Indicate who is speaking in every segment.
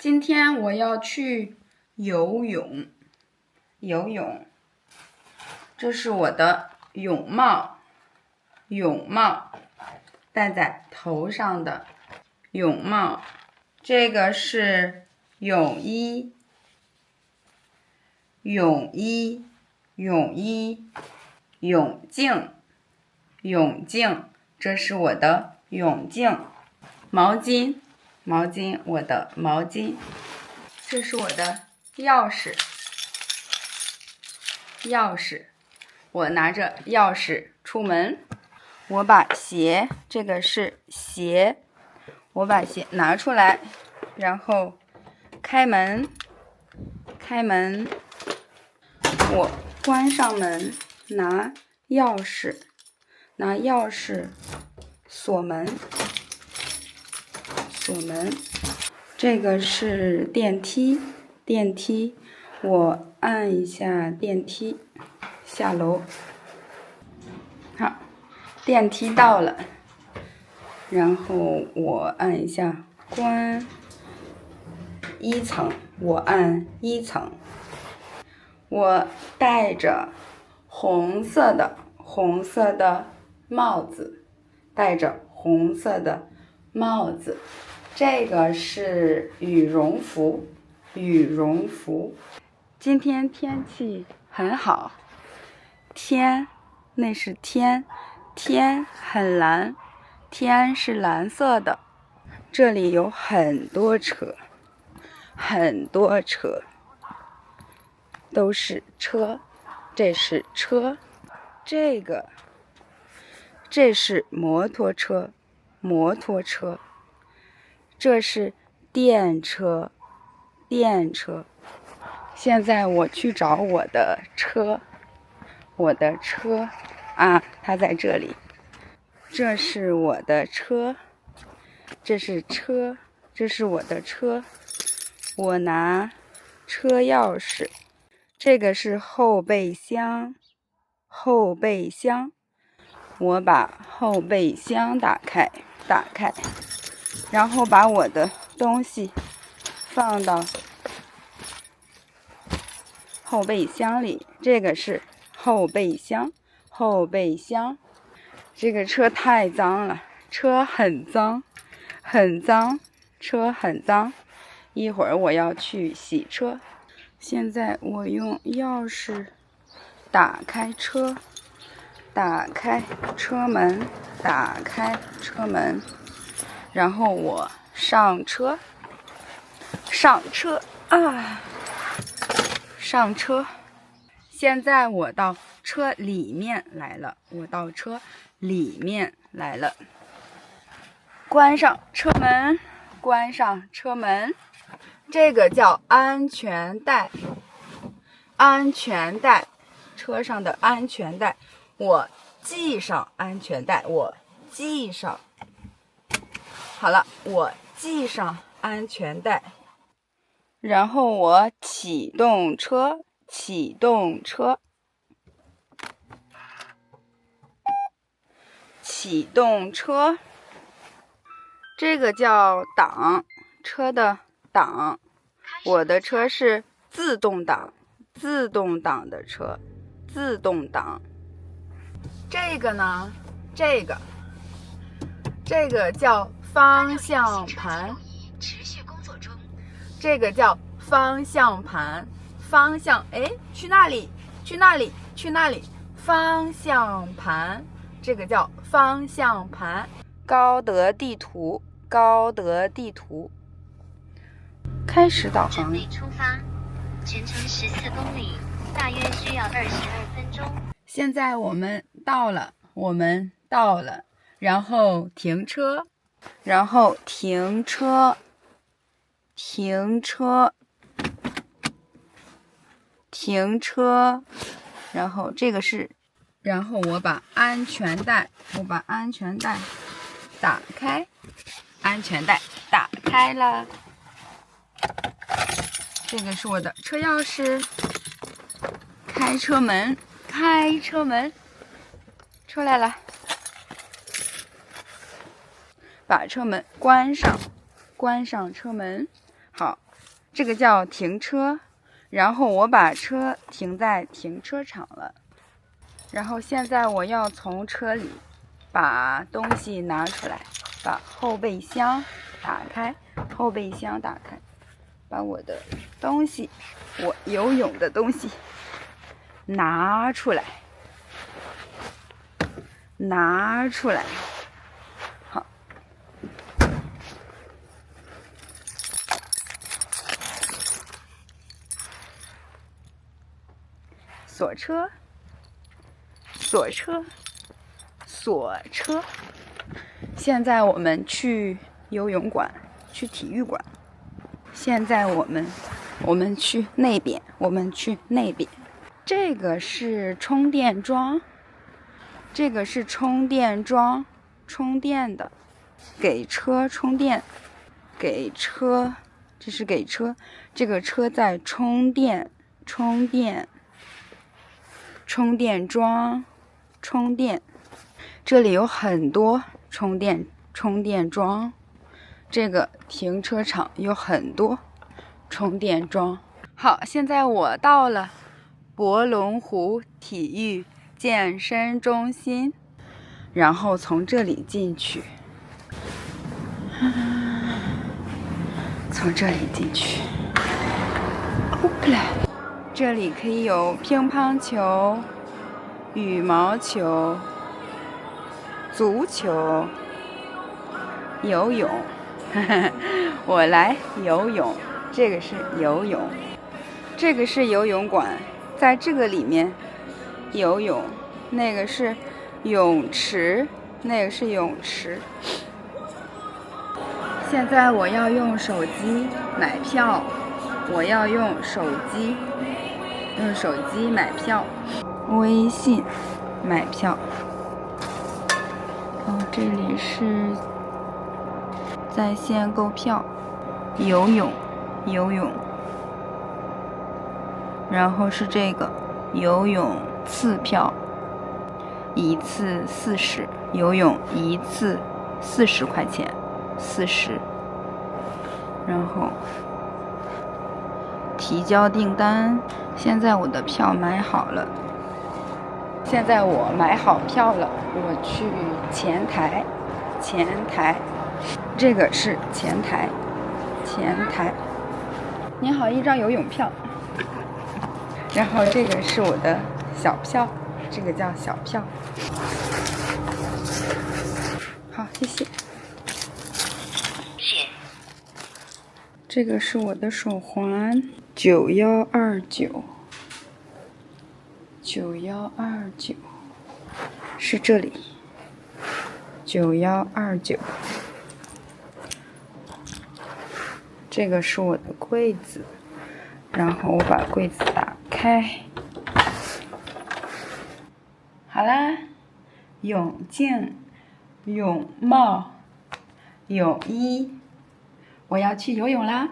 Speaker 1: 今天我要去游泳，这是我的泳帽，戴在头上的泳帽。这个是泳衣，泳镜，这是我的泳镜。毛巾，我的毛巾。这是我的钥匙，我拿着钥匙出门。我把鞋，这个是鞋，我把鞋拿出来，然后开门，我关上门，拿钥匙锁门。这个是电梯，我按一下电梯下楼。好，电梯到了，然后我按一下关一层，我按一层。我戴着红色的帽子，这个是羽绒服。今天天气很好，那是天很蓝，天是蓝色的。这里有很多车，都是车。这是车，这是摩托车，这是电车。现在我去找我的车啊，它在这里。这是我的车，这是我的车。我拿车钥匙，这个是后备箱，我把后备箱打开，然后把我的东西放到后备箱里。这个是后备箱。这个车太脏了，车很脏，一会儿我要去洗车。现在我用钥匙打开车门，然后我上车。现在我到车里面来了，关上车门，这个叫安全带，车上的安全带，我系上安全带，好了，我系上安全带，然后我启动车，这个叫档，车的档。我的车是自动挡的车，这个呢，这个叫方向盘，方向，去那里，方向盘，这个叫方向盘。高德地图，开始导航。出发，全程14公里，大约需要22分钟。现在我们到了，然后停车，然后这个是，然后我把安全带打开，打开了。这个是我的车钥匙，开车门，出来了，把车门关上车门，好，这个叫停车，然后我把车停在停车场了。然后现在我要从车里把东西拿出来，把后备箱打开，把我的东西，我游泳的东西拿出来。好，锁车。现在我们去游泳馆，去体育馆。现在我们去那边，这个是充电桩，充电的，给车充电，这是给车，这个车在充电桩，这里有很多充电桩，这个停车场有很多充电桩。好，现在我到了博龙湖体育健身中心，然后从这里进去，这里可以有乒乓球、羽毛球、足球、游泳。我来游泳，这个是游泳，这个是游泳馆，在这个里面游泳，那个是泳池，现在我要用手机买票，用手机买票，微信买票。这里是在线购票，游泳，然后是这个游泳次票，一次40，游泳一次40块钱，40。然后提交订单，现在我的票买好了。现在我买好票了，我去前台，这个是前台。您好，一张游泳票。然后这个是我的小票，这个叫小票。好，谢谢。这个是我的手环，9129，是这里，9129。这个是我的柜子，然后我把柜子打开。好啦，泳镜、泳帽、泳衣，我要去游泳啦。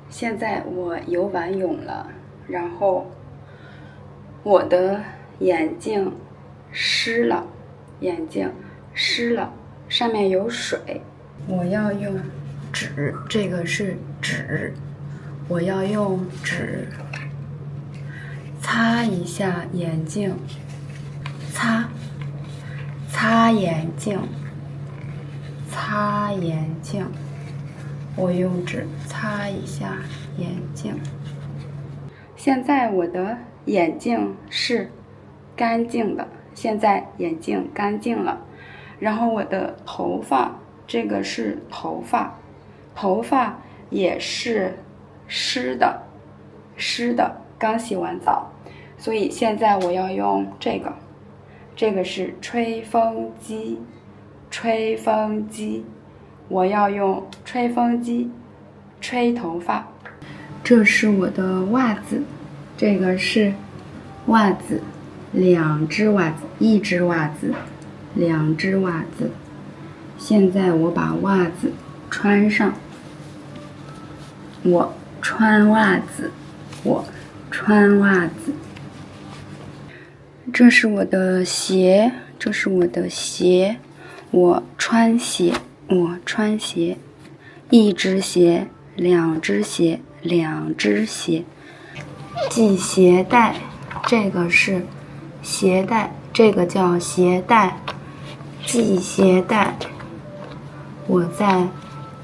Speaker 1: 现在我游完泳了，然后我的眼镜湿了，上面有水，我要用纸，这个是纸，我要用纸擦一下眼镜，擦眼镜，我用纸擦一下眼镜。现在我的眼镜是干净的，然后我的头发，这个是头发也是湿的，刚洗完澡，所以现在我要用这个是吹风机，我要用吹风机吹头发。这是我的袜子，这个是袜子，2只袜子，1只袜子，2只袜子。现在我把袜子穿上，我穿袜子。这是我的鞋，我穿鞋， 1只鞋两只鞋，两只鞋。系鞋带，这个是鞋带，这个叫鞋带。系鞋带，我在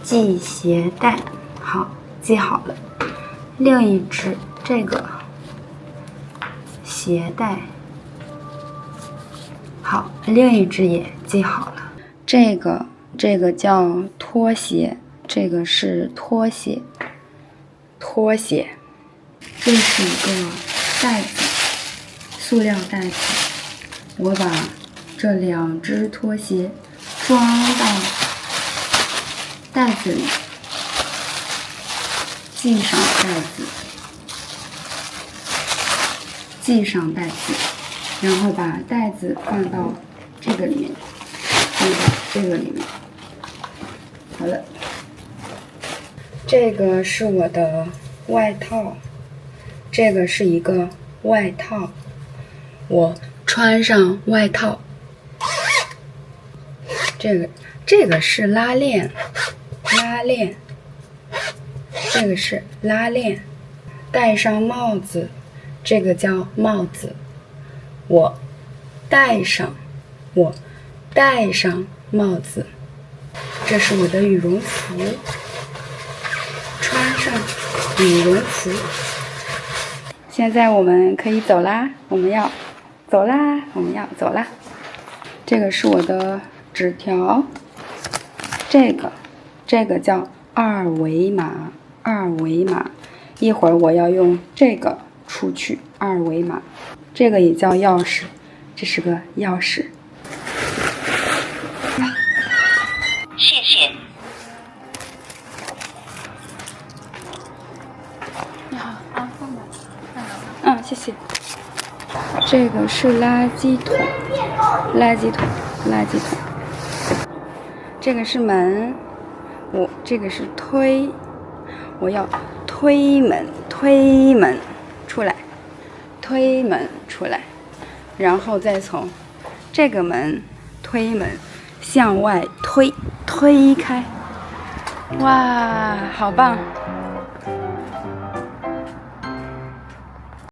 Speaker 1: 系鞋带。好，系好了。另一只，这个鞋带。好，另一只也系好了。这个叫拖鞋，这个是拖鞋，拖鞋。这是一个袋子，塑料袋子。我把这两只拖鞋装到袋子里，系上袋子，系上袋子。然后把袋子放到这个里面，放到这个里面。好了，这个是我的外套，这个是一个外套，我穿上外套。这个是拉链，拉链，这个是拉链。戴上帽子，这个叫帽子。我戴上帽子。这是我的羽绒服，穿上羽绒服。现在我们可以走啦，我们要走啦。这个是我的纸条，这个叫二维码，一会儿我要用这个出去，二维码。这个也叫钥匙，这是个钥匙。
Speaker 2: 谢谢。
Speaker 1: 你好啊，放吧。嗯，谢谢。这个是垃圾桶。这个是门，这个是推，我要推门出来。然后再从这个门推门向外推开。哇，好棒！